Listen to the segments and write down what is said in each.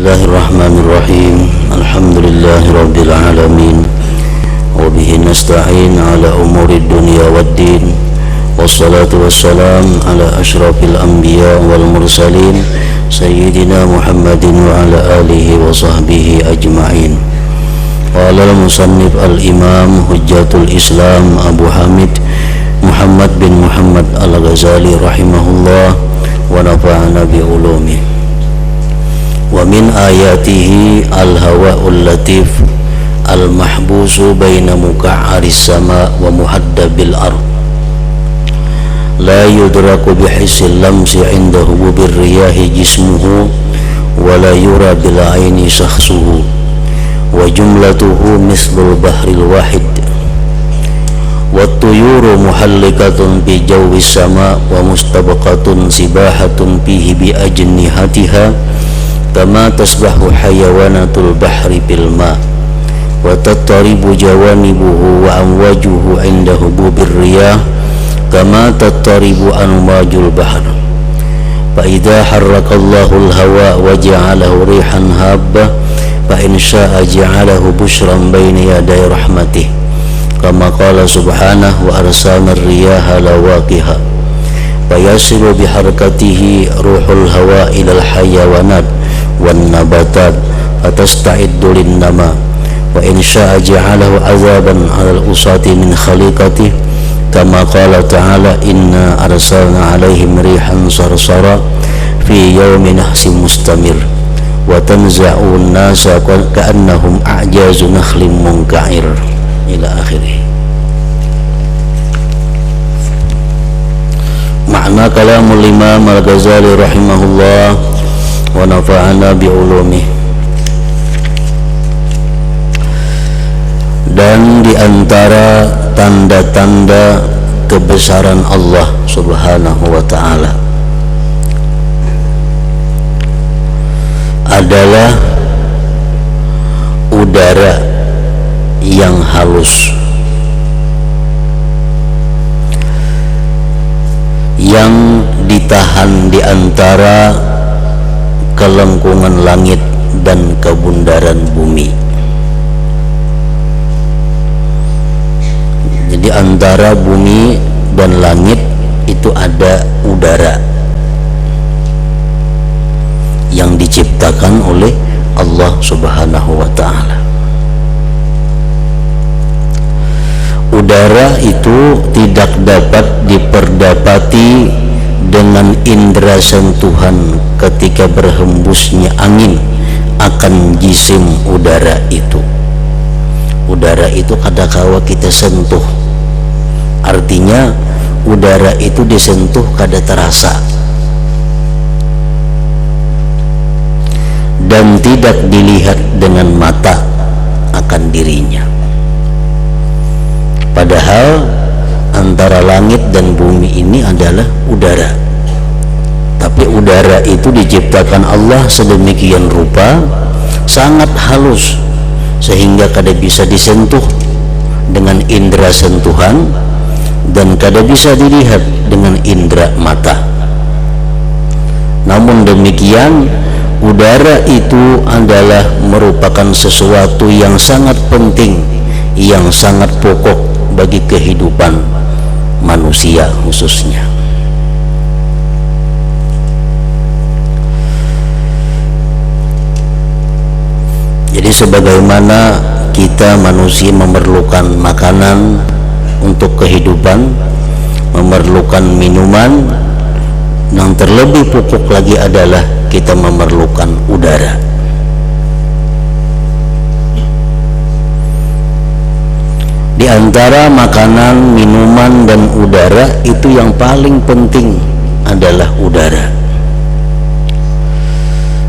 Bismillahirrahmanirrahim. Alhamdulillahirabbil alamin. Wa bihi nasta'in ala umurid dunya waddin. Wassalatu wassalam ala asyrafil anbiya wal mursalin sayyidina Muhammadin wa ala alihi wa sahbihi ajma'in. Qala al-musannif al-imam hujjatul Islam Abu Hamid Muhammad bin Muhammad al-Ghazali rahimahullah wa nafa'ana bi ulumi. Wa min ayatihi al-hawa'ul latif al-mahbusu baina muka'aris sama wa muhaddabil ard la yudraku bihissil lamsi inda hububir riyahi jismuhu wa la yura bil aini syakhsuhu wa jumlatuhu mislul bahril wahid wa tuyuru muhallikatun bi jawis sama wa mustabaqatun sibahatun bihi bi ajnihatiha kama tasbahu hayawanatul bahri bil ma wa tattaribu jawanibuhu wa amwajuhu inda hububir riyah kama tattaribu anwajul bahr fa idha harrakallahu al-hawa wa ja'alahu rihan habba fa in sya'a ja'alahu bushran bayna yaday rahmatih kama qala subhanahu wa arsalna ar-riyaha lawaqiha fa yasilu biharakatihi ruhul hawa ilal hayawanat wan nabatat fatasta'iddu lin nama wa in sya'a ja'alahu azaban 'alal usati min khaliqati kama qala ta'ala inna arsalna 'alaihim rihan sarsara fi yawmin nahsin mustamir wa tanza'u an-nasa ka'annahum a'jazu nakhlim munka'ir ila akhirih. Makna kalamul Imam Al-Ghazali rahimahullah wa nafa'ana bi ulumih. Dan di antara tanda-tanda kebesaran Allah Subhanahu wa ta'ala adalah udara yang halus yang ditahan di antara kelengkungan langit dan kebundaran bumi. Jadi antara bumi dan langit itu ada udara yang diciptakan oleh Allah Subhanahu wa ta'ala. Udara itu tidak dapat diperdapati dengan indera sentuhan ketika berhembusnya angin akan jisim udara itu. Udara itu kadangkala kita sentuh, artinya udara itu disentuh kada terasa dan tidak dilihat dengan mata akan dirinya. Padahal antara langit dan bumi ini adalah udara, tapi udara itu diciptakan Allah sedemikian rupa sangat halus sehingga kada bisa disentuh dengan indera sentuhan dan kada bisa dilihat dengan indera mata. Namun demikian udara itu adalah merupakan sesuatu yang sangat penting, yang sangat pokok bagi kehidupan manusia khususnya. Jadi sebagaimana kita manusia memerlukan makanan untuk kehidupan, memerlukan minuman, yang terlebih pokok lagi adalah kita memerlukan udara. Di antara makanan, minuman, dan udara itu yang paling penting adalah udara.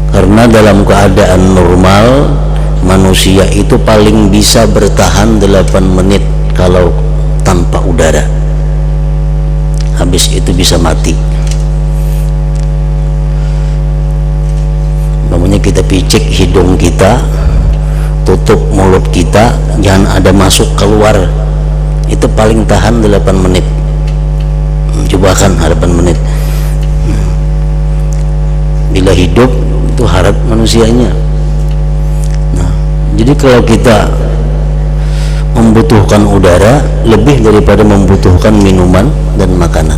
Karena dalam keadaan normal manusia itu paling bisa bertahan 8 menit kalau tanpa udara. Habis itu bisa mati. Namanya kita picik hidung kita, tutup mulut kita, jangan ada masuk keluar, itu paling tahan 8 menit. Coba kan 8 menit. Bila hidup itu harap manusianya Jadi kalau kita membutuhkan udara lebih daripada membutuhkan minuman dan makanan.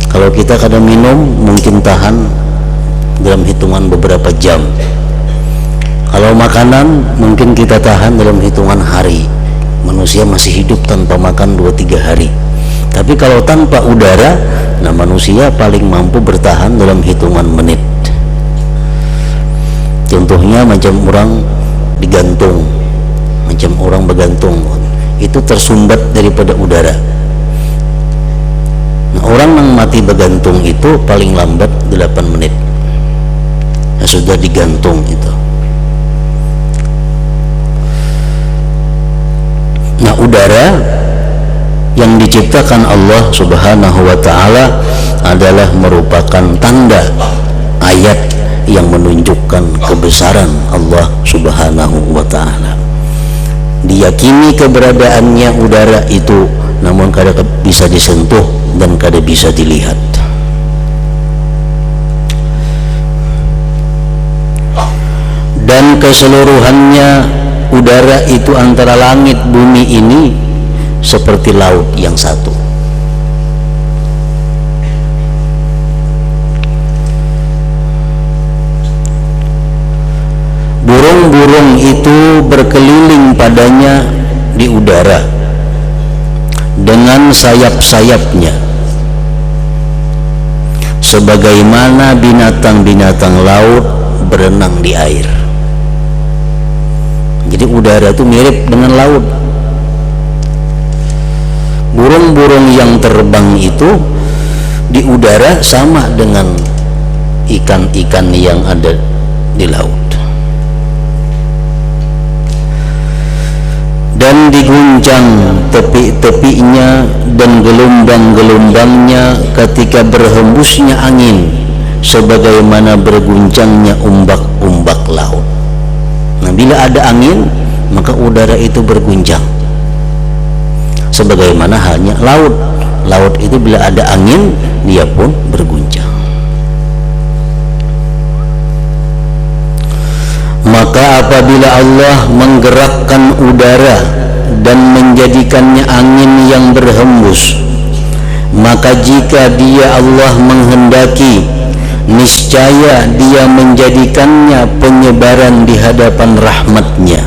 Kalau kita kadang minum mungkin tahan dalam hitungan beberapa jam. Kalau makanan mungkin kita tahan dalam hitungan hari. Manusia masih hidup tanpa makan 2-3 hari. Tapi kalau tanpa udara, nah manusia paling mampu bertahan dalam hitungan menit. Contohnya macam orang digantung, macam orang bergantung, itu tersumbat daripada udara. Nah, orang yang mati bergantung itu paling lambat 8 menit. Nah, sudah digantung itu. Nah, udara yang diciptakan Allah Subhanahu wa ta'ala adalah merupakan tanda ayat yang menunjukkan kebesaran Allah Subhanahu wa ta'ala. Diyakini keberadaannya udara itu, namun kada bisa disentuh dan kada bisa dilihat. Dan keseluruhannya udara itu antara langit bumi ini seperti laut yang satu. Burung-burung itu berkeliling padanya di udara dengan sayap-sayapnya, sebagaimana binatang-binatang laut berenang di air. Jadi udara itu mirip dengan laut. Burung-burung yang terbang itu di udara sama dengan ikan-ikan yang ada di laut. Dan diguncang tepi-tepinya dan gelombang-gelombangnya ketika berhembusnya angin, sebagaimana berguncangnya umbak-umbak laut. Nah, bila ada angin, maka udara itu berguncang. Sebagaimana halnya laut. Laut itu bila ada angin, dia pun berguncang. Maka apabila Allah menggerakkan udara dan menjadikannya angin yang berhembus, maka jika dia Allah menghendaki, niscaya dia menjadikannya penyebaran di hadapan rahmatnya.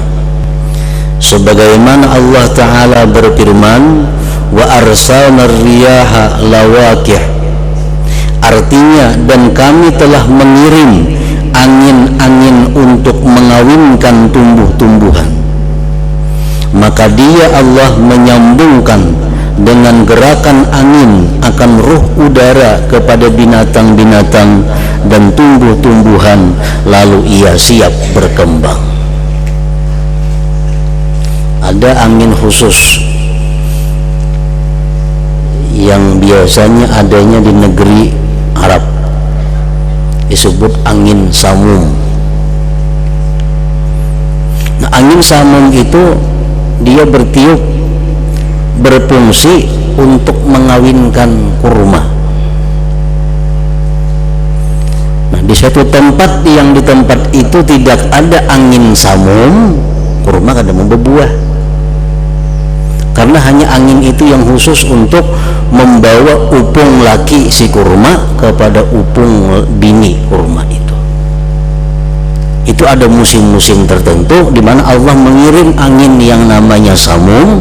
Sebagaimana Allah Ta'ala berfirman, wa arsalna riyaha lawaqih, artinya dan kami telah mengirim angin-angin untuk mengawinkan tumbuh-tumbuhan. Maka dia Allah menyambungkan dengan gerakan angin akan ruh udara kepada binatang-binatang dan tumbuh-tumbuhan, lalu ia siap berkembang. Ada angin khusus yang biasanya adanya di negeri Arab, disebut angin samum. Nah, angin samum itu dia bertiup, berfungsi untuk mengawinkan kurma. Nah, di suatu tempat yang di tempat itu tidak ada angin samum, kurma kada mau berbuah. Karena hanya angin itu yang khusus untuk membawa upung laki si kurma kepada upung bini kurma itu. Itu ada musim-musim tertentu di mana Allah mengirim angin yang namanya samum.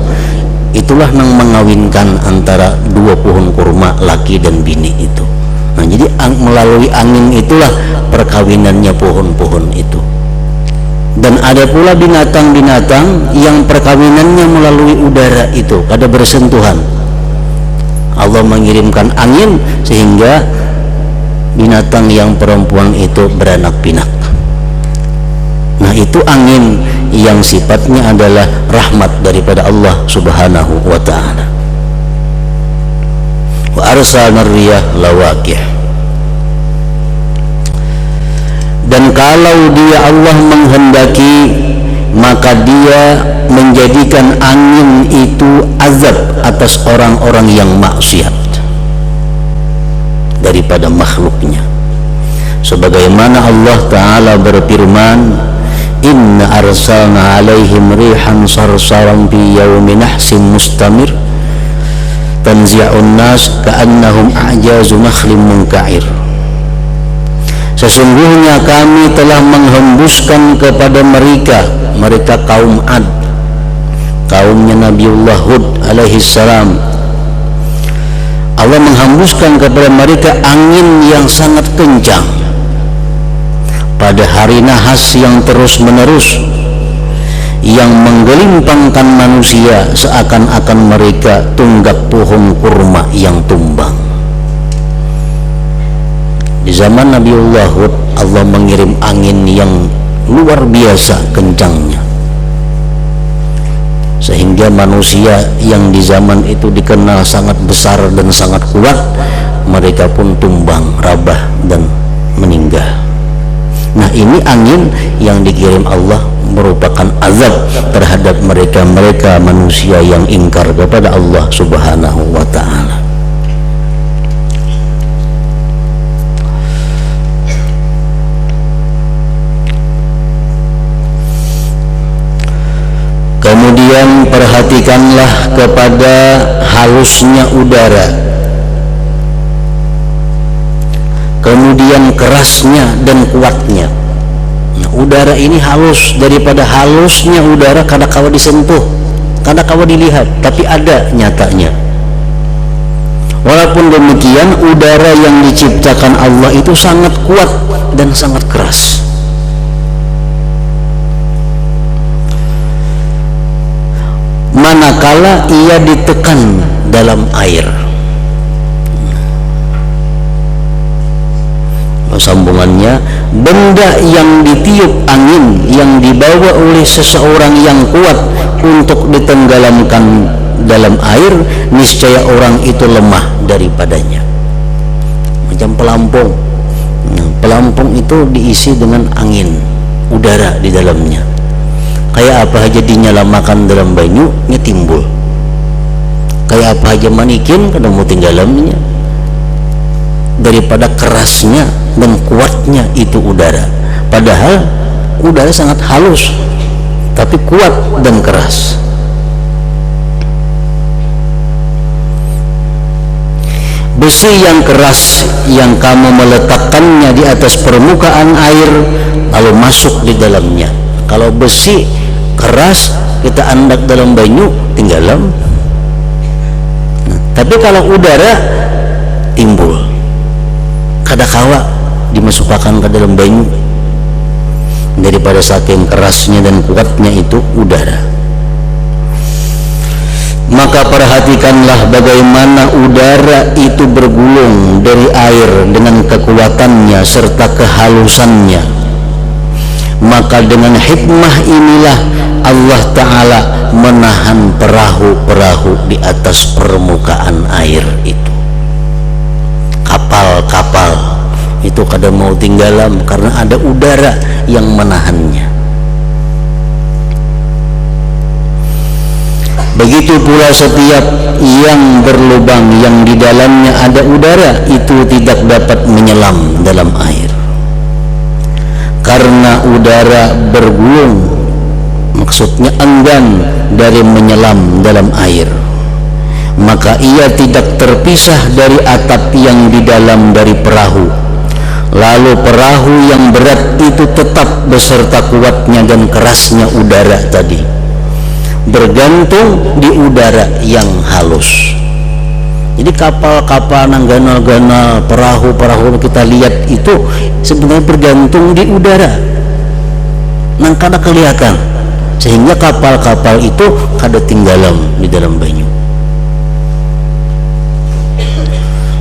Itulah yang mengawinkan antara dua pohon kurma laki dan bini itu. Nah, jadi melalui angin itulah perkawinannya pohon-pohon itu. Dan ada pula binatang-binatang yang perkawinannya melalui udara itu, ada bersentuhan. Allah mengirimkan angin sehingga binatang yang perempuan itu beranak pinak. Nah, itu angin yang sifatnya adalah rahmat daripada Allah Subhanahu wa ta'ala. Wa arsalna riyah lawaqih. Dan kalau dia Allah menghendaki, maka dia menjadikan angin itu azab atas orang-orang yang maksiat daripada makhluknya. Sebagaimana Allah Ta'ala berfirman, inna arsalna alaihim rihan sarsaran fi yawmi nahsin mustamir tanzi'un nas ka'annahum a'jazu nakhlim munka'ir. Sesungguhnya kami telah menghembuskan kepada mereka kaum Ad, kaumnya Nabiullah Hud alaihi salam. Allah menghembuskan kepada mereka angin yang sangat kencang pada hari nahas yang terus menerus, yang menggelimpangkan manusia seakan-akan mereka tunggak pohon kurma yang tumbang. Di zaman Nabiullah Hud, Allah mengirim angin yang luar biasa kencangnya, sehingga manusia yang di zaman itu dikenal sangat besar dan sangat kuat, mereka pun tumbang, rabah dan meninggal. Nah, ini angin yang dikirim Allah merupakan azab terhadap mereka manusia yang ingkar kepada Allah Subhanahu wa ta'ala. Kemudian perhatikanlah kepada halusnya udara, kemudian kerasnya dan kuatnya. Nah, udara ini halus, daripada halusnya udara kadang-kala disentuh, kadang-kala dilihat, tapi ada nyatanya. Walaupun demikian, udara yang diciptakan Allah itu sangat kuat dan sangat keras. Manakala ia ditekan dalam air. Sambungannya, benda yang ditiup angin yang dibawa oleh seseorang yang kuat untuk ditenggelamkan dalam air, niscaya orang itu lemah daripadanya. Macam pelampung. Nah, pelampung itu diisi dengan angin, udara di dalamnya. Kayak apa aja dinyalamakan dalam banyu, nya timbul. Kayak apa aja manikin kada mau tinggalamnya. Daripada kerasnya dan kuatnya itu udara. Padahal udara sangat halus, tapi kuat dan keras. Besi yang keras yang kamu meletakkannya di atas permukaan air lalu masuk di dalamnya. Kalau besi keras kita andak dalam banyu tinggalam. Nah, tapi kalau udara timbul, kadakawa dimasukkan ke dalam banyu daripada saking kerasnya dan kuatnya itu udara. Maka perhatikanlah bagaimana udara itu bergulung dari air dengan kekuatannya serta kehalusannya. Maka dengan hikmah inilah Allah Ta'ala menahan perahu-perahu di atas permukaan air itu. Kapal-kapal itu kada mau tinggalam karena ada udara yang menahannya. Begitu pula setiap yang berlubang yang di dalamnya ada udara itu tidak dapat menyelam dalam air. Karena udara bergulung, maksudnya enggan dari menyelam dalam air, maka ia tidak terpisah dari atap yang di dalam dari perahu. Lalu perahu yang berat itu tetap beserta kuatnya dan kerasnya udara tadi, bergantung di udara yang halus. Jadi kapal-kapal nang ganal-ganal, perahu-perahu kita lihat itu sebenarnya bergantung di udara nang kada kelihatan, sehingga kapal-kapal itu kada tinggalam di dalam banyu.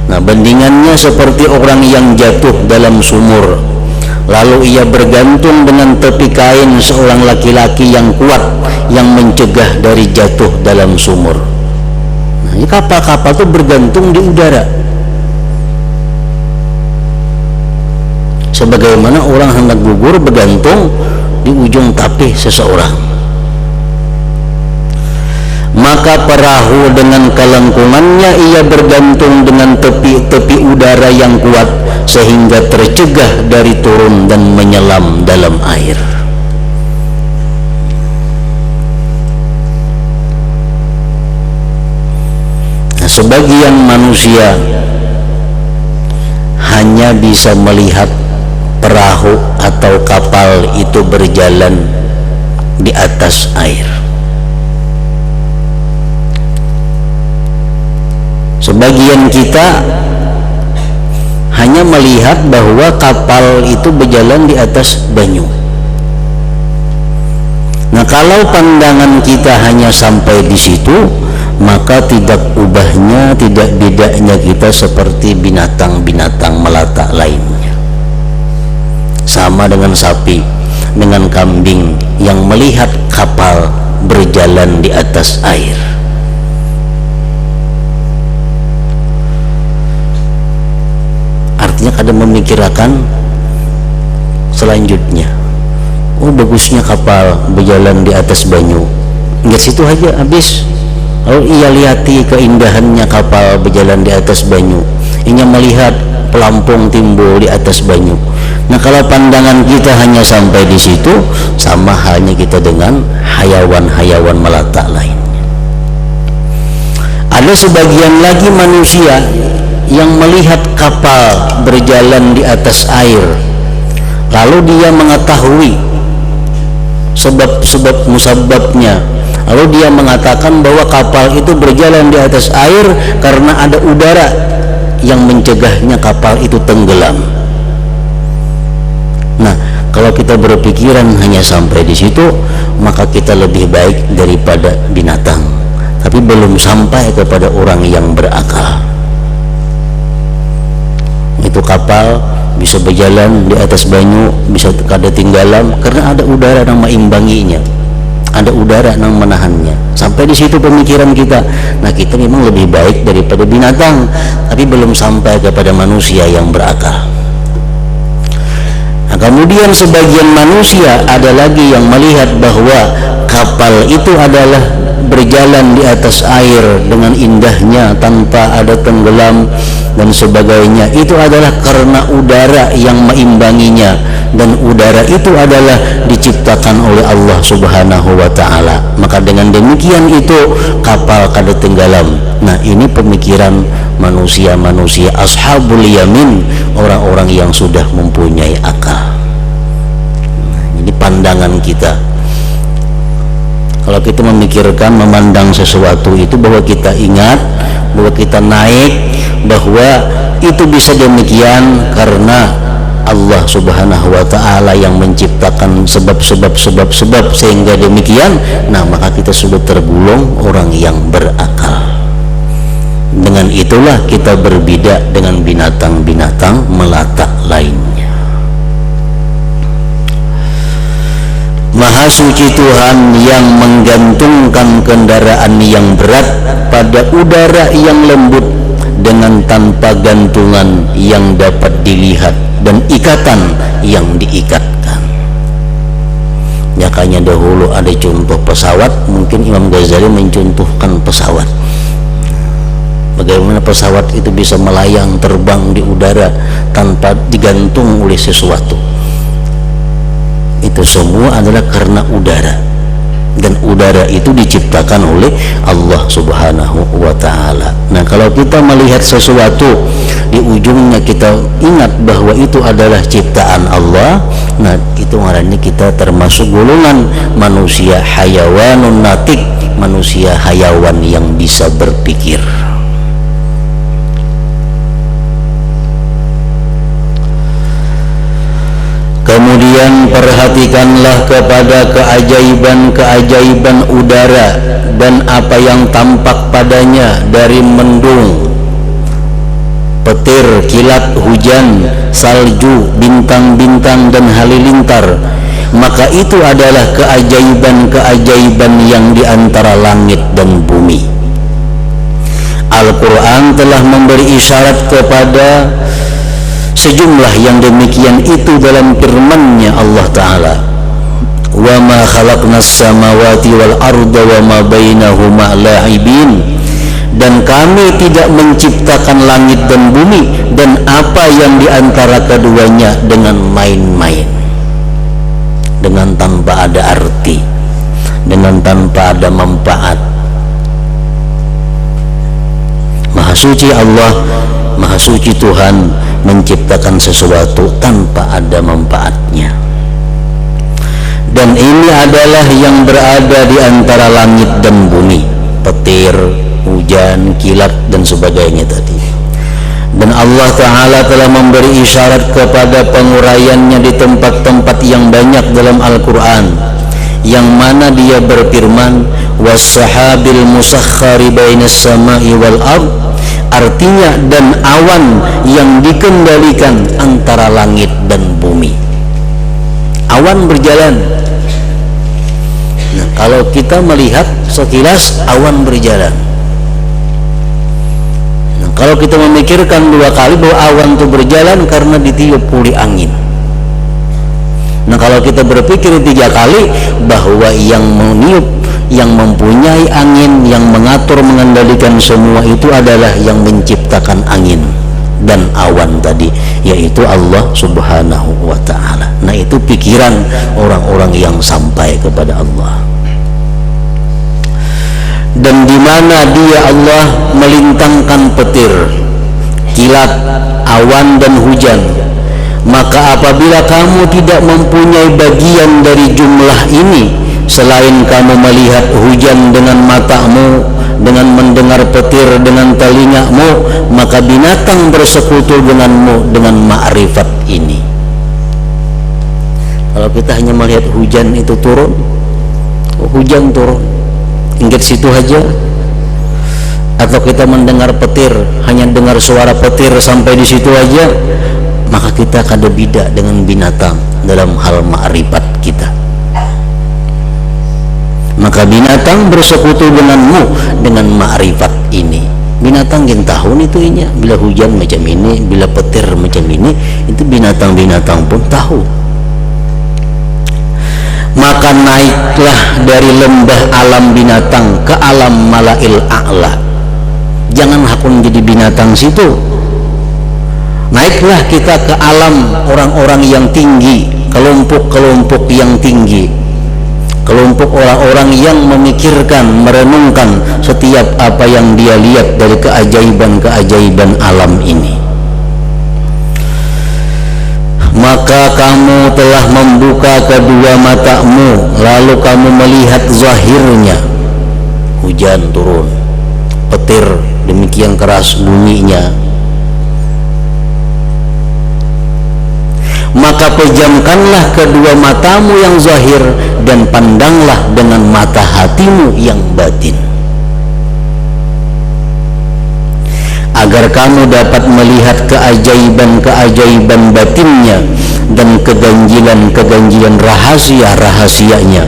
Nah, bandingannya seperti orang yang jatuh dalam sumur, lalu ia bergantung dengan tepi kain seorang laki-laki yang kuat yang mencegah dari jatuh dalam sumur. Nah, kapal-kapal itu bergantung di udara. Sebagaimana orang hendak gugur bergantung di ujung tapih seseorang. Maka perahu dengan kelengkungannya ia bergantung dengan tepi-tepi udara yang kuat sehingga tercegah dari turun dan menyelam dalam air. sebagian manusia hanya bisa melihat perahu atau kapal itu berjalan di atas air. Sebagian kita hanya melihat bahwa kapal itu berjalan di atas banyu. Nah, kalau pandangan kita hanya sampai di situ, maka tidak ubahnya, tidak bedanya kita seperti binatang-binatang melata lainnya. Sama dengan sapi, dengan kambing yang melihat kapal berjalan di atas air. Artinya kadang memikirkan selanjutnya, oh bagusnya kapal berjalan di atas banyu, nggak situ aja habis. Lalu ia lihati keindahannya kapal berjalan di atas banyu, ia melihat pelampung timbul di atas banyu. Nah, kalau pandangan kita hanya sampai di situ, sama halnya kita dengan hayawan-hayawan melata lainnya. Ada sebagian lagi manusia yang melihat kapal berjalan di atas air, lalu dia mengetahui sebab-sebab musababnya, lalu dia mengatakan bahwa kapal itu berjalan di atas air karena ada udara yang mencegahnya kapal itu tenggelam. Nah, kalau kita berpikiran hanya sampai di situ, maka kita lebih baik daripada binatang, tapi belum sampai kepada orang yang berakal. Itu kapal bisa berjalan di atas banyu, bisa kada tinggalan karena ada udara yang meimbanginya, ada udara yang menahannya. Sampai di situ pemikiran kita. Nah, kita memang lebih baik daripada binatang, tapi belum sampai kepada manusia yang berakal. Nah, kemudian sebagian manusia ada lagi yang melihat bahwa kapal itu adalah berjalan di atas air dengan indahnya tanpa ada tenggelam dan sebagainya. Itu adalah karena udara yang meimbanginya, dan udara itu adalah diciptakan oleh Allah Subhanahu wa ta'ala. Maka dengan demikian itu kapal kada tenggelam. Nah, ini pemikiran manusia-manusia ashabul yamin, orang-orang yang sudah mempunyai akal. Nah, ini pandangan kita. Kalau kita memikirkan, memandang sesuatu itu, bahwa kita ingat, bahwa kita naik, bahwa itu bisa demikian karena Allah Subhanahu wa ta'ala yang menciptakan sebab-sebab sehingga demikian. Nah, maka kita sudah tergolong orang yang berakal. Dengan itulah kita berbeda dengan binatang-binatang melata lainnya. Maha suci Tuhan yang menggantungkan kendaraan yang berat pada udara yang lembut dengan tanpa gantungan yang dapat dilihat dan ikatan yang diikatkan. Makanya dahulu ada contoh pesawat, mungkin Imam Ghazali mencontohkan pesawat. Bagaimana pesawat itu bisa melayang terbang di udara tanpa digantung oleh sesuatu. Itu semua adalah karena udara, dan udara itu diciptakan oleh Allah Subhanahu wa ta'ala. Nah, kalau kita melihat sesuatu, di ujungnya kita ingat bahwa itu adalah ciptaan Allah, nah itu artinya kita termasuk golongan manusia hayawanun natik, manusia hayawan yang bisa berpikir. Kemudian perhatikanlah kepada keajaiban-keajaiban udara dan apa yang tampak padanya dari mendung, petir, kilat, hujan, salju, bintang-bintang dan halilintar. Maka itu adalah keajaiban-keajaiban yang di antara langit dan bumi. Al-Quran telah memberi isyarat kepada sejumlah yang demikian itu dalam firman-Nya Allah Ta'ala, wa ma khalaqnas samawati wal arda wa ma bainahuma la'ibin, dan kami tidak menciptakan langit dan bumi dan apa yang di antara keduanya dengan main-main, dengan tanpa ada arti, dengan tanpa ada manfaat. suci Allah, maha suci Tuhan menciptakan sesuatu tanpa ada manfaatnya. Dan ini adalah yang berada di antara langit dan bumi, petir, hujan, kilat dan sebagainya tadi. Dan Allah Ta'ala telah memberi isyarat kepada penguraiannya di tempat-tempat yang banyak dalam Al-Quran, yang mana dia berfirman was-sahabil musakhkhari bainas sama'i wal ard, artinya dan awan yang dikendalikan antara langit dan bumi. Awan berjalan. Nah, kalau kita melihat sekilas awan berjalan, nah, kalau kita memikirkan dua kali bahwa awan itu berjalan karena ditiup oleh angin. Nah, kalau kita berpikir tiga kali bahwa yang meniup, yang mempunyai angin, yang mengatur, mengendalikan semua itu adalah yang menciptakan angin dan awan tadi, yaitu Allah Subhanahu wa Ta'ala. Nah, itu pikiran orang-orang yang sampai kepada Allah. Dan di mana dia Allah melintangkan petir, kilat, awan dan hujan, maka apabila kamu tidak mempunyai bagian dari jumlah ini selain kamu melihat hujan dengan matamu, dengan mendengar petir dengan telingamu, maka binatang bersekutu denganmu dengan ma'rifat ini. Kalau kita hanya melihat hujan itu turun, hujan turun, ingat situ aja, atau kita mendengar petir, hanya dengar suara petir sampai di situ aja, maka kita akan beda dengan binatang dalam hal ma'rifat kita. Maka binatang bersekutu denganmu dengan ma'rifat ini. Binatang yang tahu itu inya, bila hujan macam ini, bila petir macam ini, itu binatang-binatang pun tahu. Maka naiklah dari lembah alam binatang ke alam malail a'la. Jangan hakun jadi binatang situ. Naiklah kita ke alam orang-orang yang tinggi, kelompok-kelompok yang tinggi, kelompok orang-orang yang memikirkan, merenungkan setiap apa yang dia lihat dari keajaiban-keajaiban alam ini. Maka kamu telah membuka kedua matamu, lalu kamu melihat zahirnya. Hujan turun, petir demikian keras bunyinya. Maka pejamkanlah kedua matamu yang zahir dan pandanglah dengan mata hatimu yang batin, agar kamu dapat melihat keajaiban-keajaiban batinnya dan keganjilan-keganjilan rahasia-rahasianya.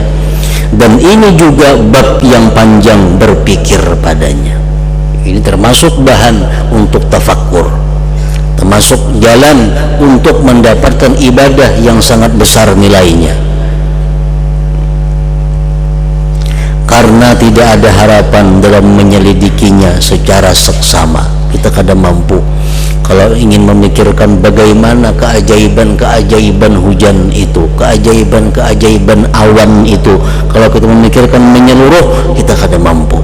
Dan ini juga bab yang panjang berpikir padanya. Ini termasuk bahan untuk tafakkur, termasuk jalan untuk mendapatkan ibadah yang sangat besar nilainya. Karena tidak ada harapan dalam menyelidikinya secara seksama. Kita kadang mampu kalau ingin memikirkan bagaimana keajaiban-keajaiban hujan itu, keajaiban-keajaiban awan itu, kalau kita memikirkan menyeluruh, kita kadang mampu.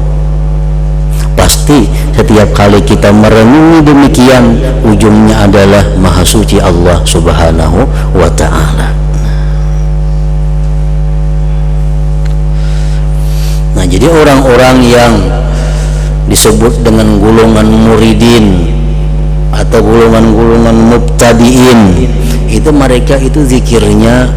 Pasti setiap kali kita merenungi demikian, ujungnya adalah maha suci Allah Subhanahu wa Ta'ala. Nah, jadi orang-orang yang disebut dengan golongan muridin atau golongan-golongan mubtadiin, itu mereka itu zikirnya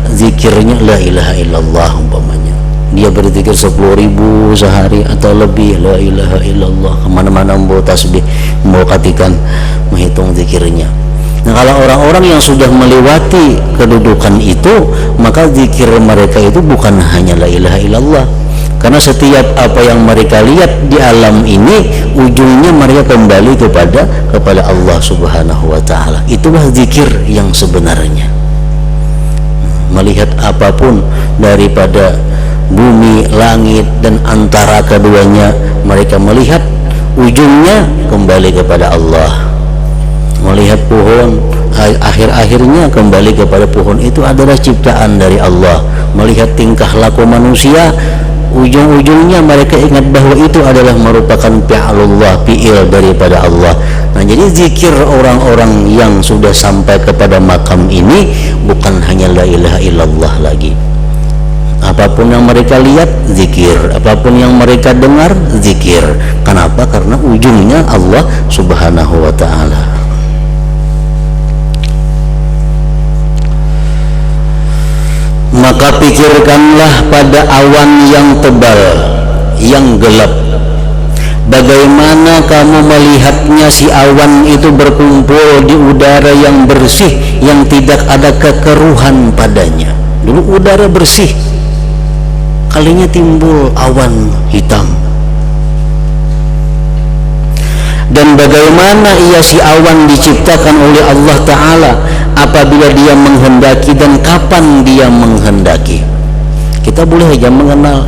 la ilaha illallah umpamanya. Dia berzikir 10.000 sehari atau lebih, la ilaha illallah, kemana-mana membawa tasbih, membawa katikan, menghitung zikirnya. Nah, kalau orang-orang yang sudah melewati kedudukan itu, maka zikir mereka itu bukan hanya la ilaha illallah, karena setiap apa yang mereka lihat di alam ini, ujungnya mereka kembali kepada Allah Subhanahu wa Ta'ala. Itulah zikir yang sebenarnya. Melihat apapun daripada bumi, langit, dan antara keduanya, mereka melihat ujungnya kembali kepada Allah. Melihat pohon, akhir-akhirnya kembali kepada pohon itu adalah ciptaan dari Allah. Melihat tingkah laku manusia, ujung-ujungnya mereka ingat bahwa itu adalah merupakan fi'lullah, fi'il daripada Allah. Nah, jadi zikir orang-orang yang sudah sampai kepada makam ini bukan hanya la ilaha illallah lagi. Apapun yang mereka lihat, zikir. Apapun yang mereka dengar, zikir. Kenapa? Karena ujungnya Allah subhanahu wa ta'ala. Maka pikirkanlah pada awan yang tebal, yang gelap. Bagaimana kamu melihatnya si awan itu berkumpul di udara yang bersih, yang tidak ada kekeruhan padanya. Dulu udara bersih, kalinya timbul awan hitam. Dan bagaimana ia si awan diciptakan oleh Allah Ta'ala, apabila dia menghendaki dan kapan dia menghendaki. Kita boleh saja mengenal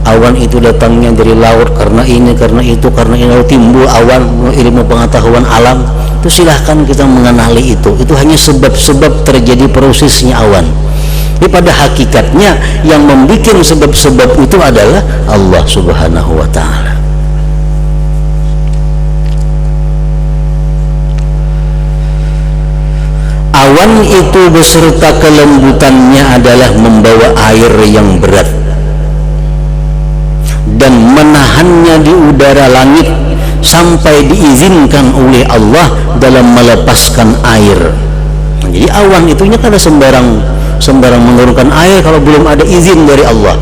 awan itu datangnya dari laut karena ini, karena itu, karena ini, lalu timbul awan, ilmu pengetahuan alam. Itu silahkan kita mengenali itu. Itu hanya sebab-sebab terjadi prosesnya awan. Tapi pada hakikatnya yang membuat sebab-sebab itu adalah Allah subhanahu wa ta'ala. Awan itu beserta kelembutannya adalah membawa air yang berat dan menahannya di udara langit sampai diizinkan oleh Allah dalam melepaskan air. Jadi awan itunya kada sembarang menurunkan air kalau belum ada izin dari Allah.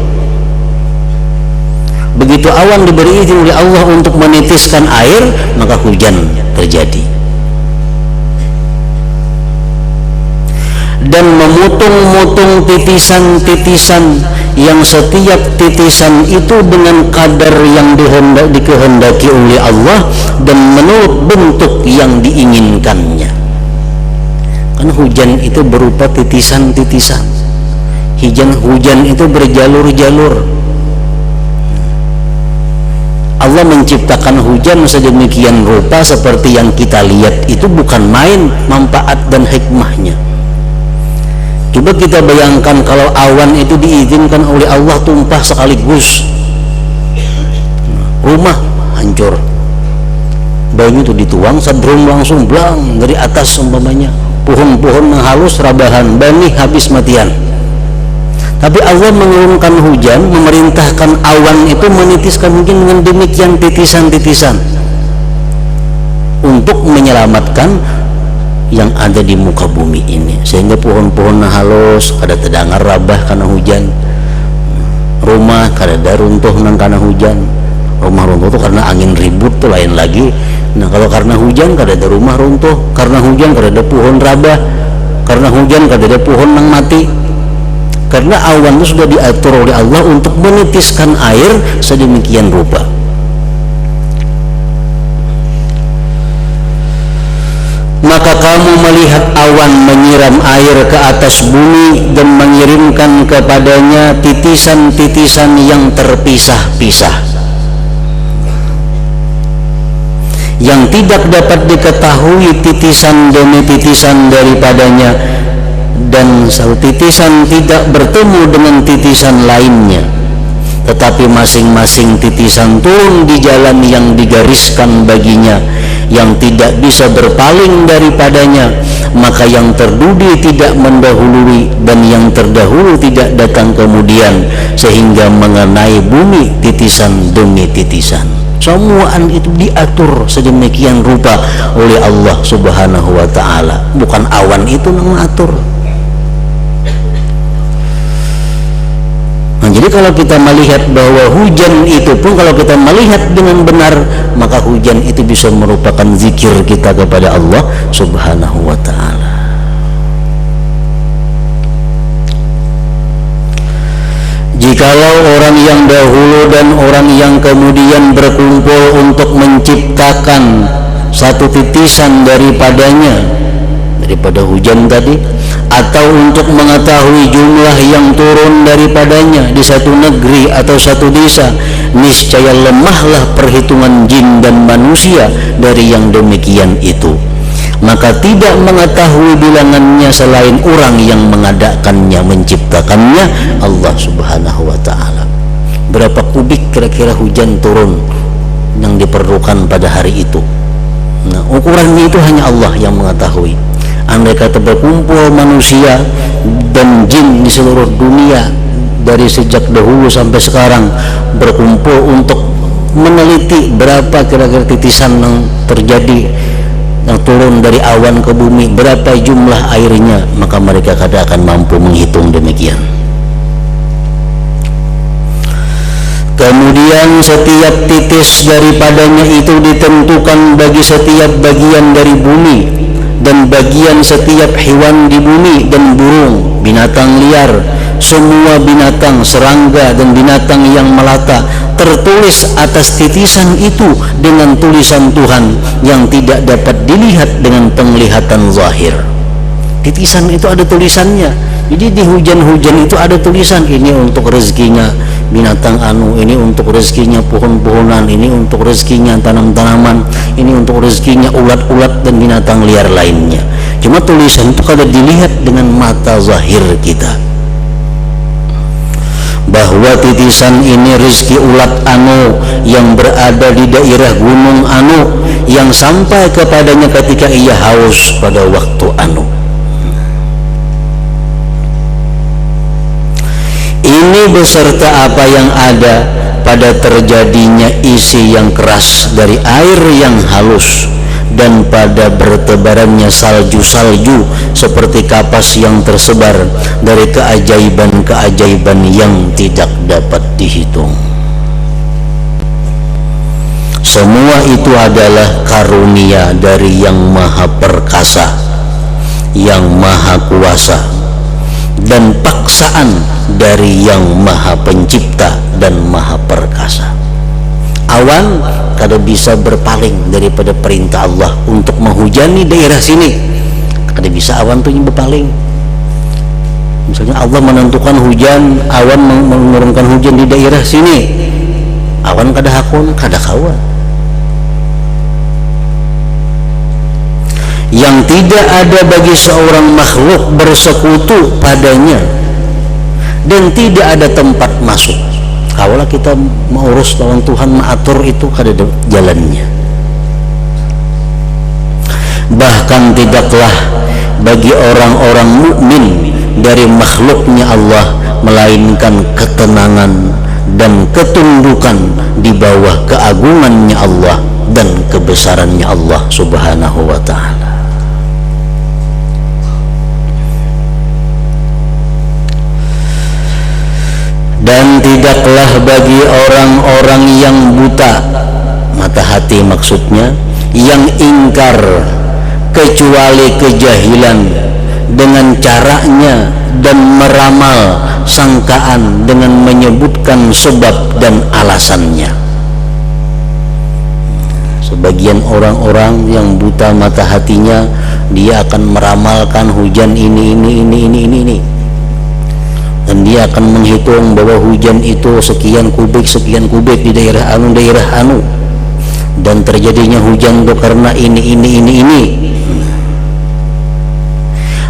Begitu awan diberi izin oleh Allah untuk menitiskan air, maka hujan terjadi. Dan memotong-motong titisan-titisan yang setiap titisan itu dengan kadar yang dikehendaki oleh Allah dan menurut bentuk yang diinginkannya. Karena hujan itu berupa titisan-titisan. Hujan itu berjalur-jalur. Allah menciptakan hujan sedemikian rupa seperti yang kita lihat itu bukan main manfaat dan hikmahnya. Coba kita bayangkan kalau awan itu diizinkan oleh Allah tumpah sekaligus, rumah hancur. Banyu itu dituang, sedrum langsung blang dari atas umpamanya. Pohon-pohon yang halus rabahan, bani habis matian. Tapi Allah menurunkan hujan, memerintahkan awan itu menitiskan mungkin dengan demikian titisan-titisan untuk menyelamatkan yang ada di muka bumi ini, sehingga pohon-pohon halus kada terdengar rabah karena hujan, rumah kada ada runtuh nang karena hujan. Rumah runtuh itu karena angin ribut tuh lain lagi. Nah kalau karena hujan kada ada rumah runtuh, karena hujan kada ada pohon rabah, karena hujan kada ada pohon nang mati. Karena awan itu sudah diatur oleh Allah untuk menitiskan air sedemikian rupa. Maka kamu melihat awan menyiram air ke atas bumi dan mengirimkan kepadanya titisan-titisan yang terpisah-pisah, yang tidak dapat diketahui titisan demi titisan daripadanya, dan satu titisan tidak bertemu dengan titisan lainnya, tetapi masing-masing titisan turun di jalan yang digariskan baginya, yang tidak bisa berpaling daripadanya. Maka yang terdahulu tidak mendahului dan yang terdahulu tidak datang kemudian, sehingga mengenai bumi titisan demi titisan. Semuaan itu diatur sedemikian rupa oleh Allah subhanahu wa ta'ala. Bukan awan itu yang mengatur. Nah, jadi kalau kita melihat bahwa hujan itu pun kalau kita melihat dengan benar, maka hujan itu bisa merupakan zikir kita kepada Allah subhanahu wa ta'ala. Jikalau orang yang dahulu dan orang yang kemudian berkumpul untuk menciptakan satu titisan daripadanya, daripada hujan tadi, atau untuk mengetahui jumlah yang turun daripadanya di satu negeri atau satu desa, niscaya lemahlah perhitungan jin dan manusia dari yang demikian itu. Maka tidak mengetahui bilangannya selain orang yang mengadakannya, menciptakannya, Allah subhanahu wa ta'ala. berapa kubik kira-kira hujan turun yang diperlukan pada hari itu. Nah, ukurannya itu hanya Allah yang mengetahui. Andai kata berkumpul manusia dan jin di seluruh dunia dari sejak dahulu sampai sekarang berkumpul untuk meneliti berapa kira-kira titisan yang terjadi, yang turun dari awan ke bumi, berapa jumlah airnya, maka mereka kada akan mampu menghitung demikian. Kemudian setiap titis daripadanya itu ditentukan bagi setiap bagian dari bumi dan bagian setiap hewan di bumi dan burung, binatang liar, semua binatang, serangga dan binatang yang melata, tertulis atas titisan itu dengan tulisan Tuhan yang tidak dapat dilihat dengan penglihatan zahir. Titisan itu ada tulisannya. Jadi di hujan-hujan itu ada tulisan, ini untuk rezekinya binatang anu, ini untuk rezekinya pohon-pohonan, ini untuk rezekinya tanam-tanaman, ini untuk rezekinya ulat-ulat dan binatang liar lainnya. Cuma tulisan itu kada dilihat dengan mata zahir kita. Bahwa titisan ini rezeki ulat anu yang berada di daerah gunung anu, yang sampai kepadanya ketika ia haus pada waktu anu. Ini beserta apa yang ada pada terjadinya isi yang keras dari air yang halus dan pada bertebarannya salju-salju seperti kapas yang tersebar dari keajaiban-keajaiban yang tidak dapat dihitung. Semua itu adalah karunia dari Yang Maha Perkasa, Yang Maha Kuasa, dan paksaan dari Yang Maha Pencipta dan Maha Perkasa. Awan kada bisa berpaling daripada perintah Allah untuk menghujani daerah sini. Kada bisa awan tuh berpaling. Misalnya Allah menentukan hujan, awan menurunkan hujan di daerah sini, awan kada hakun, kada kawan. Yang tidak ada bagi seorang makhluk bersekutu padanya dan tidak ada tempat masuk. Kalau kita mau urus lawan Tuhan, mengatur itu kada ada jalannya. Bahkan tidaklah bagi orang-orang mukmin dari makhluknya Allah melainkan ketenangan dan ketundukan di bawah keagungannya Allah dan kebesarannya Allah Subhanahu wa ta'ala. Dan tidaklah bagi orang-orang yang buta, mata hati maksudnya, yang ingkar kecuali kejahilan dengan caranya dan meramal sangkaan dengan menyebutkan sebab dan alasannya. Sebagian orang-orang yang buta mata hatinya, dia akan meramalkan hujan ini, dan dia akan menghitung bahwa hujan itu sekian kubik di daerah anu, dan terjadinya hujan itu karena ini.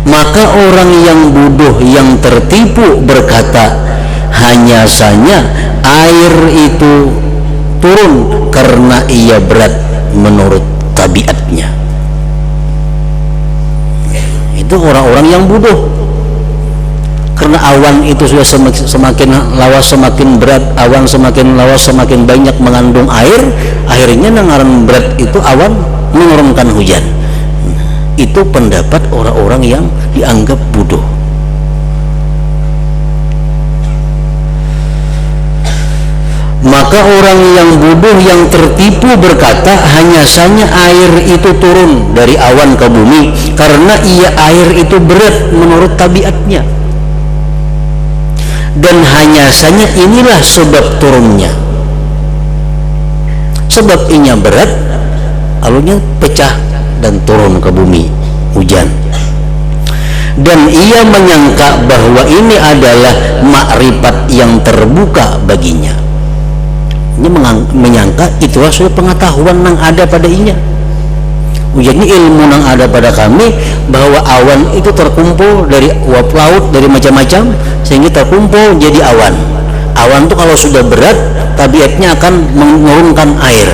Maka orang yang bodoh, yang tertipu berkata, hanya saja air itu turun karena ia berat menurut tabiatnya. Itu orang-orang yang bodoh. Karena awan itu sudah semakin lawas semakin berat, awan semakin lawas semakin banyak mengandung air, akhirnya nangaran berat itu awan menurunkan hujan. Itu pendapat orang-orang yang dianggap bodoh. Maka orang yang bodoh, yang tertipu berkata, hanya saja air itu turun dari awan ke bumi karena air itu berat menurut tabiatnya. Dan hanya saja inilah sebab turunnya. Sebab inya berat, alunya pecah dan turun ke bumi hujan. Dan ia menyangka bahwa ini adalah makrifat yang terbuka baginya. Ini menyangka itulah sudah pengetahuan yang ada pada inya. Jadi ilmu yang ada pada kami bahwa awan itu terkumpul dari uap laut, dari macam-macam, sehingga terkumpul jadi awan. Awan tuh kalau sudah berat, tabiatnya akan menurunkan air.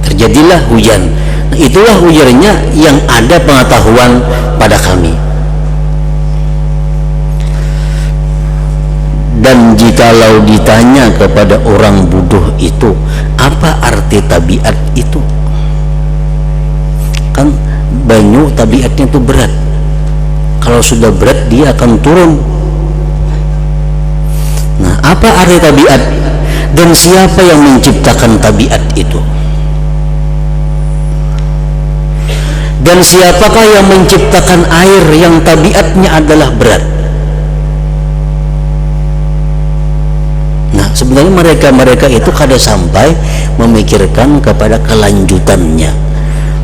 Terjadilah hujan. Nah, itulah ujarnya yang ada pengetahuan pada kami. Dan jikalau ditanya kepada orang bodoh itu, apa arti tabiat itu? Kan banyu tabiatnya itu berat. Kalau sudah berat dia akan turun. Nah, apa arti tabiat? Dan siapa yang menciptakan tabiat itu? Dan siapakah yang menciptakan air yang tabiatnya adalah berat? Nah, sebenarnya mereka itu kada sampai memikirkan kepada kelanjutannya.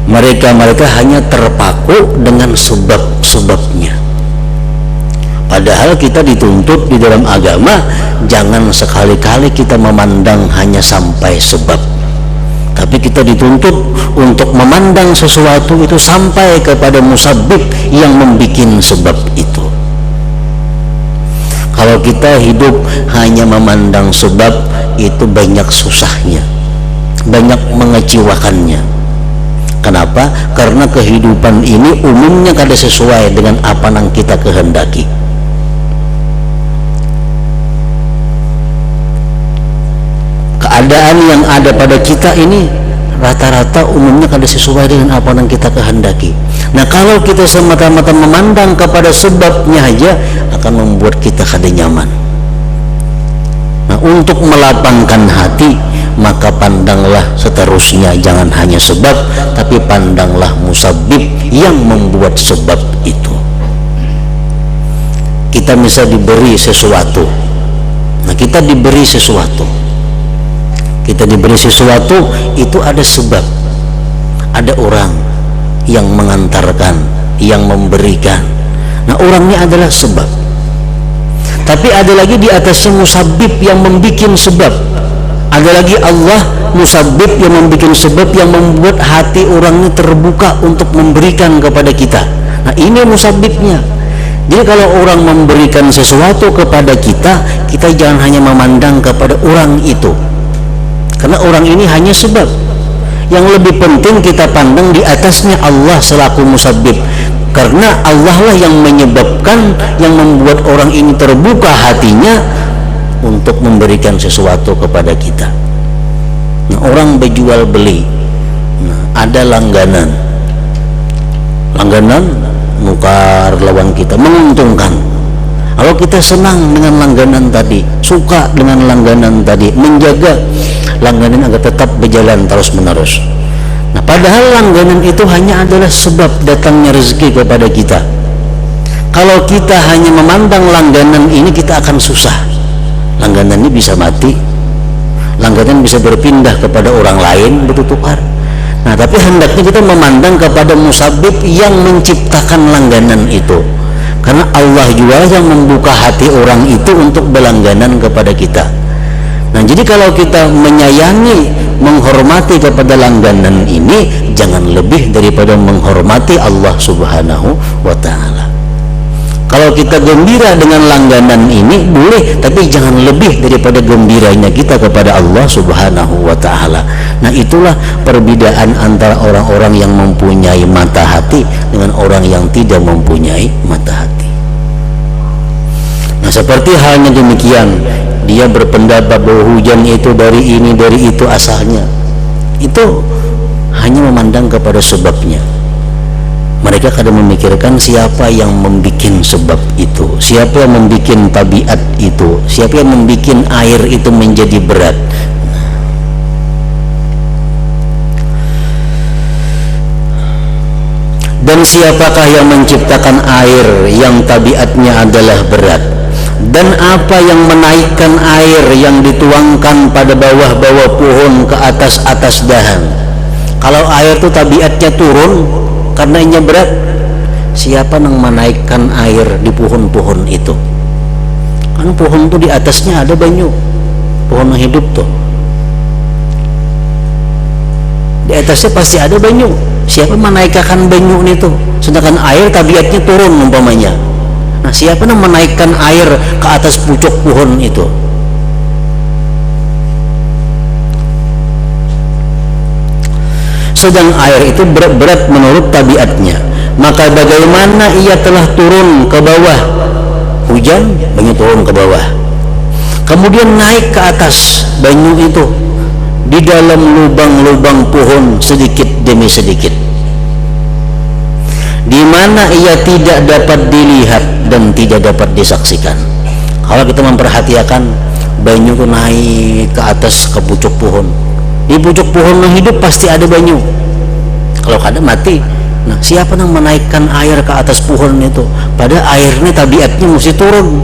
Mereka hanya terpaku dengan sebab-sebabnya. Padahal kita dituntut di dalam agama, jangan sekali-kali kita memandang hanya sampai sebab, tapi kita dituntut untuk memandang sesuatu itu sampai kepada musabbib yang membikin sebab itu. Kalau kita hidup hanya memandang sebab, itu banyak susahnya, banyak mengecewakannya. Kenapa? Karena kehidupan ini umumnya kada sesuai dengan apa yang kita kehendaki. Keadaan yang ada pada kita ini rata-rata umumnya kada sesuai dengan apa yang kita kehendaki. Nah, kalau kita semata-mata memandang kepada sebabnya aja, akan membuat kita kada nyaman. Nah, untuk melapangkan hati, maka pandanglah seterusnya, jangan hanya sebab, tapi pandanglah musabbib yang membuat sebab itu. Kita bisa diberi sesuatu. Nah, kita diberi sesuatu itu ada sebab, ada orang yang mengantarkan, yang memberikan. Nah, orangnya adalah sebab, tapi ada lagi di atasnya musabbib yang membikin sebab. Ada lagi Allah musabbib yang membikin sebab, yang membuat hati orang ini terbuka untuk memberikan kepada kita. Nah, ini musabbibnya. Jadi kalau orang memberikan sesuatu kepada kita, kita jangan hanya memandang kepada orang itu, karena orang ini hanya sebab. Yang lebih penting kita pandang di atasnya Allah selaku musabbib, karena Allah lah yang menyebabkan, yang membuat orang ini terbuka hatinya untuk memberikan sesuatu kepada kita. Nah, orang berjual beli, nah, ada langganan nukar lawan kita, menguntungkan. Kalau kita senang dengan langganan tadi, suka dengan langganan tadi, menjaga langganan agar tetap berjalan terus menerus. Nah, padahal langganan itu hanya adalah sebab datangnya rezeki kepada kita. Kalau kita hanya memandang langganan ini, kita akan susah. Langganan ini bisa mati, langganan bisa berpindah kepada orang lain, bertukar. Nah, tapi hendaknya kita memandang kepada musabbib yang menciptakan langganan itu, karena Allah juga yang membuka hati orang itu untuk berlangganan kepada kita. Nah, jadi kalau kita menyayangi, menghormati kepada langganan ini, jangan lebih daripada menghormati Allah Subhanahu wa ta'ala. Kalau kita gembira dengan langganan ini boleh, tapi jangan lebih daripada gembiranya kita kepada Allah Subhanahu wa ta'ala. Nah, itulah perbedaan antara orang-orang yang mempunyai mata hati dengan orang yang tidak mempunyai mata hati. Nah, seperti halnya demikian, dia berpendapat bahwa hujan itu dari ini, dari itu asalnya. Itu hanya memandang kepada sebabnya. Mereka kadang memikirkan siapa yang membikin sebab itu, siapa yang membikin tabiat itu, siapa yang membikin air itu menjadi berat. Dan siapakah yang menciptakan air yang tabiatnya adalah berat? Dan apa yang menaikkan air yang dituangkan pada bawah-bawah pohon ke atas-atas dahan? Kalau air itu tabiatnya turun karena ini berat, siapa yang menaikkan air di pohon-pohon itu? Kan pohon itu di atasnya ada banyu, pohon hidup tuh, di atasnya pasti ada banyu. Siapa menaikkan banyu itu? Sedangkan air tabiatnya turun umpamanya. Nah, Nah, siapa yang menaikkan air ke atas pucuk pohon itu? Sedang air itu berat-berat menurut tabiatnya, maka bagaimana ia telah turun ke bawah? Hujan, banyu turun ke bawah, kemudian naik ke atas banyu itu di dalam lubang-lubang pohon sedikit demi sedikit, di mana ia tidak dapat dilihat dan tidak dapat disaksikan. Kalau kita memperhatikan, banyu itu naik ke atas ke pucuk pohon. Di pucuk pohon yang hidup pasti ada banyu, kalau ada mati. Nah, siapa yang menaikkan air ke atas pohon itu? Pada airnya tabiatnya mesti turun.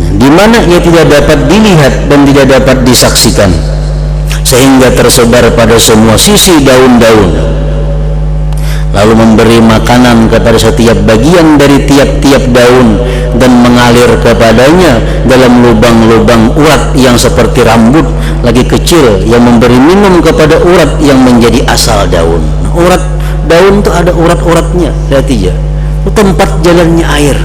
Nah, di mana ia tidak dapat dilihat dan tidak dapat disaksikan, sehingga tersebar pada semua sisi daun-daun, lalu memberi makanan kepada setiap bagian dari tiap-tiap daun dan mengalir kepadanya dalam lubang-lubang urat yang seperti rambut lagi kecil, yang memberi minum kepada urat yang menjadi asal daun. Nah, urat daun itu ada urat-uratnya, berarti ya itu tempat jalannya air.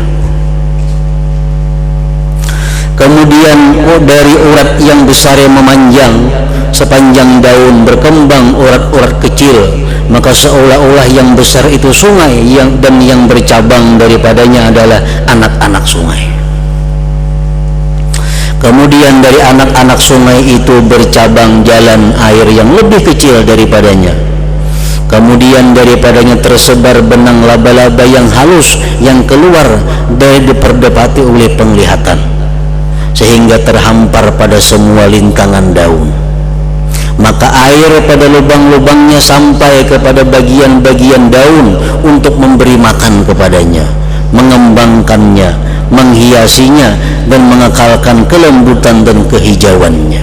Kemudian dari urat yang besar yang memanjang sepanjang daun berkembang urat-urat kecil, maka seolah-olah yang besar itu sungai, dan yang bercabang daripadanya adalah anak-anak sungai. Kemudian dari anak-anak sungai itu bercabang jalan air yang lebih kecil daripadanya. Kemudian daripadanya tersebar benang laba-laba yang halus yang keluar dari diperdapati oleh penglihatan, sehingga terhampar pada semua lintangan daun. Maka air pada lubang-lubangnya sampai kepada bagian-bagian daun untuk memberi makan kepadanya, mengembangkannya, menghiasinya, dan mengekalkan kelembutan dan kehijauannya.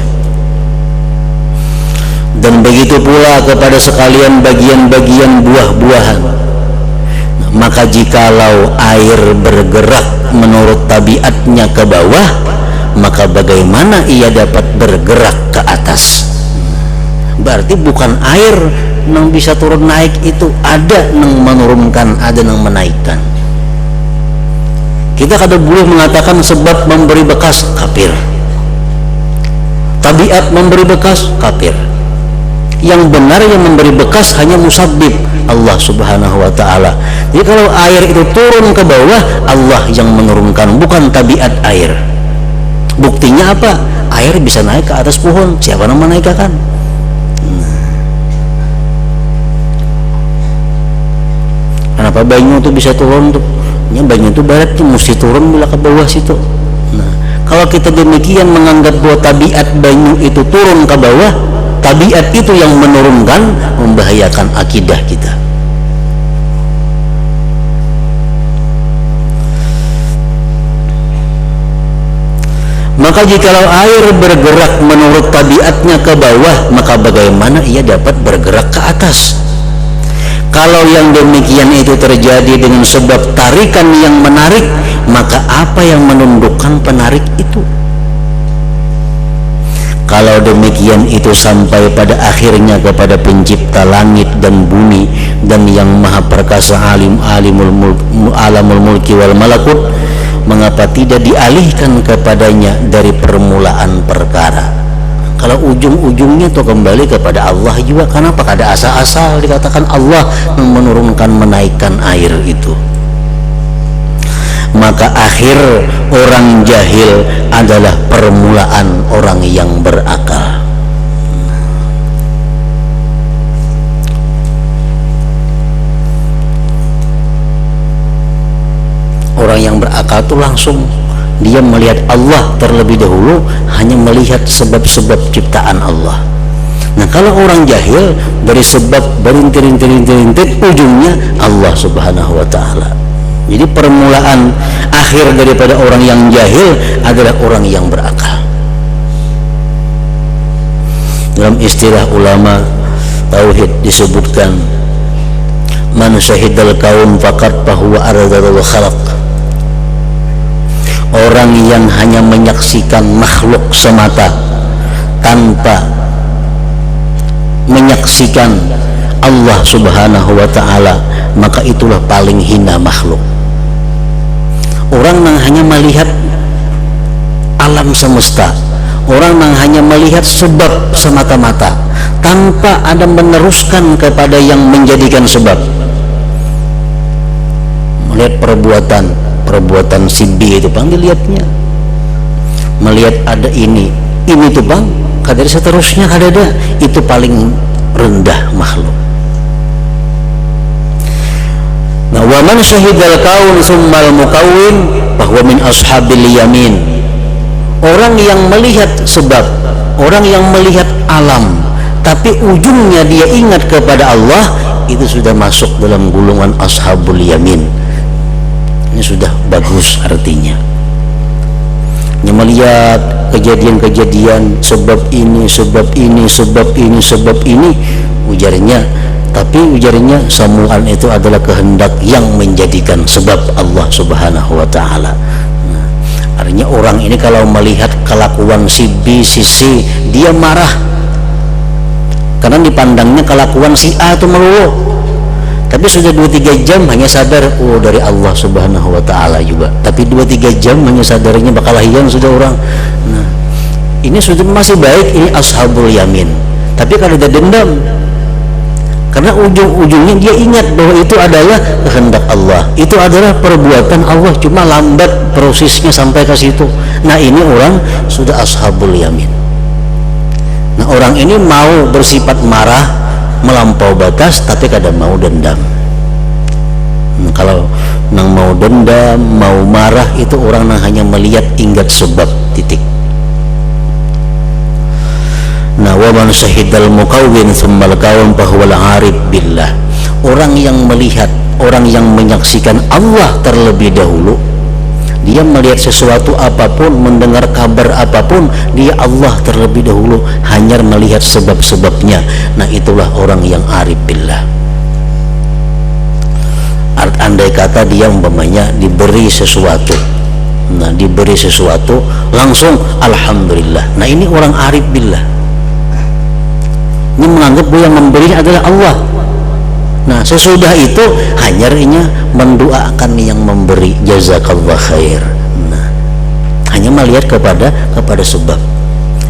Dan begitu pula kepada sekalian bagian-bagian buah-buahan. Maka jikalau air bergerak menurut tabiatnya ke bawah, maka bagaimana ia dapat bergerak ke atas? Berarti bukan air yang bisa turun naik, itu ada yang menurunkan, ada yang menaikkan. Kita kada boleh mengatakan sebab memberi bekas kafir, tabiat memberi bekas kafir. Yang benar yang memberi bekas hanya musabbib, Allah subhanahu wa ta'ala. Jadi kalau air itu turun ke bawah, Allah yang menurunkan, bukan tabiat air. Buktinya apa? Air bisa naik ke atas pohon, siapa yang menaikkan? Kenapa banyu itu bisa turun tuh? Banyu itu baratnya mesti turun bila ke bawah situ. Nah, kalau kita demikian menganggap bahwa tabiat banyu itu turun ke bawah, tabiat itu yang menurunkan, membahayakan akidah kita. Maka jikalau air bergerak menurut tabiatnya ke bawah, maka bagaimana ia dapat bergerak ke atas? Kalau yang demikian itu terjadi dengan sebab tarikan yang menarik, maka apa yang menundukkan penarik itu? Kalau demikian itu sampai pada akhirnya kepada pencipta langit dan bumi dan yang maha perkasa alamul mulki wal malakut, mengapa tidak dialihkan kepadanya dari permulaan perkara? Kalau ujung-ujungnya itu kembali kepada Allah juga. Kenapa kada asal-asal dikatakan Allah yang menurunkan, menaikkan air itu? Maka akhir orang jahil adalah permulaan orang yang berakal. Orang yang berakal itu langsung dia melihat Allah terlebih dahulu, hanya melihat sebab-sebab ciptaan Allah. Nah, kalau orang jahil dari sebab berintir-intir ujungnya Allah subhanahu wa ta'ala. Jadi permulaan akhir daripada orang yang jahil adalah orang yang berakal. Dalam istilah ulama tauhid disebutkan, man syahidal kaun faqat fahuwa ardadul khalaq. Orang yang hanya menyaksikan makhluk semata tanpa menyaksikan Allah subhanahu wa ta'ala, maka itulah paling hina makhluk. Orang yang hanya melihat alam semesta, orang yang hanya melihat sebab semata-mata tanpa ada meneruskan kepada yang menjadikan sebab. Melihat perbuatan si B itu bang, dilihatnya melihat ada ini tuh bang, kadang seterusnya kadada, itu paling rendah makhluk. Nah, wa man syahidal kaun summal mukawwin bahwa min ashabil yamin. Orang yang melihat sebab, orang yang melihat alam, tapi ujungnya dia ingat kepada Allah, itu sudah masuk dalam golongan ashabul yamin. Ini sudah bagus artinya. Yang melihat kejadian-kejadian sebab ini, ujarnya, tapi ujarnya samuan itu adalah kehendak yang menjadikan sebab Allah subhanahu wa ta'ala. Nah, artinya orang ini kalau melihat kelakuan si B, si C, dia marah karena dipandangnya kelakuan si A itu melulu, tapi sudah 2-3 jam hanya sadar, oh dari Allah subhanahu wa ta'ala juga. Tapi 2-3 jam hanya sadarnya bakal hilang sudah orang. Nah, ini sudah masih baik, ini ashabul yamin. Tapi kalau dia dendam, karena ujung-ujungnya dia ingat bahwa itu adalah kehendak Allah, itu adalah perbuatan Allah, cuma lambat prosesnya sampai ke situ. Nah, ini orang sudah ashabul yamin. Nah, orang ini mau bersifat marah melampau batas, tapi kadang mau dendam. Nah, kalau nang mau dendam, mau marah, itu orang yang hanya melihat ingat sebab, titik. Nah, wa man syahidal mukawwin tsummal kaun bahwal arif billah. Orang yang melihat, orang yang menyaksikan Allah terlebih dahulu, dia melihat sesuatu apapun, mendengar kabar apapun, dia Allah terlebih dahulu, hanya melihat sebab-sebabnya. Nah, itulah orang yang arif billah. Andai kata dia umpamanya diberi sesuatu, nah diberi sesuatu langsung alhamdulillah, nah ini orang arif billah. Ini menganggap bahwa yang memberi adalah Allah. Nah, sesudah itu hanya mendoakan yang memberi, jazakallah khair. Nah, hanya melihat kepada sebab.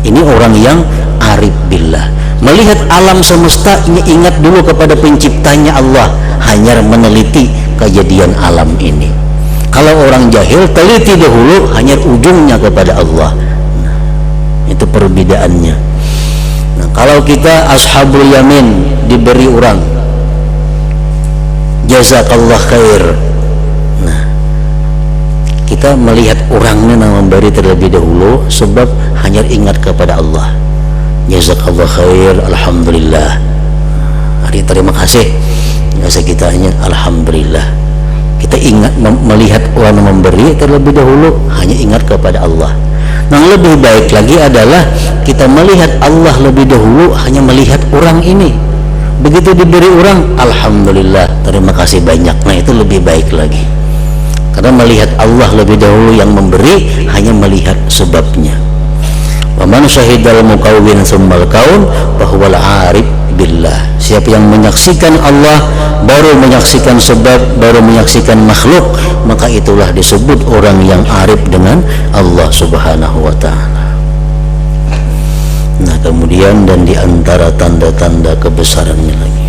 Ini orang yang arif billah. Melihat alam semesta, ini ingat dulu kepada penciptanya Allah, hanya meneliti kejadian alam ini. Kalau orang jahil, teliti dahulu, hanya ujungnya kepada Allah. Nah, itu perbedaannya. Nah, kalau kita ashabul yamin, diberi orang, jazakallah khair. Nah, kita melihat orangnya yang memberi terlebih dahulu, sebab hanya ingat kepada Allah, jazakallah khair, alhamdulillah. Hari terima kasih, biasa kita hanya alhamdulillah. Kita ingat melihat orang yang memberi terlebih dahulu, hanya ingat kepada Allah. Yang lebih baik lagi adalah kita melihat Allah lebih dahulu, hanya melihat orang ini. Begitu diberi orang, alhamdulillah, terima kasih banyak. Nah, itu lebih baik lagi, karena melihat Allah lebih dahulu yang memberi, hanya melihat sebabnya. Wa man syahidal mukawwin tsummal kaun bahwal arif billah. Siapa yang menyaksikan Allah, baru menyaksikan sebab, baru menyaksikan makhluk, maka itulah disebut orang yang arif dengan Allah subhanahu wa ta'ala. Nah, kemudian dan diantara tanda-tanda kebesarannya lagi,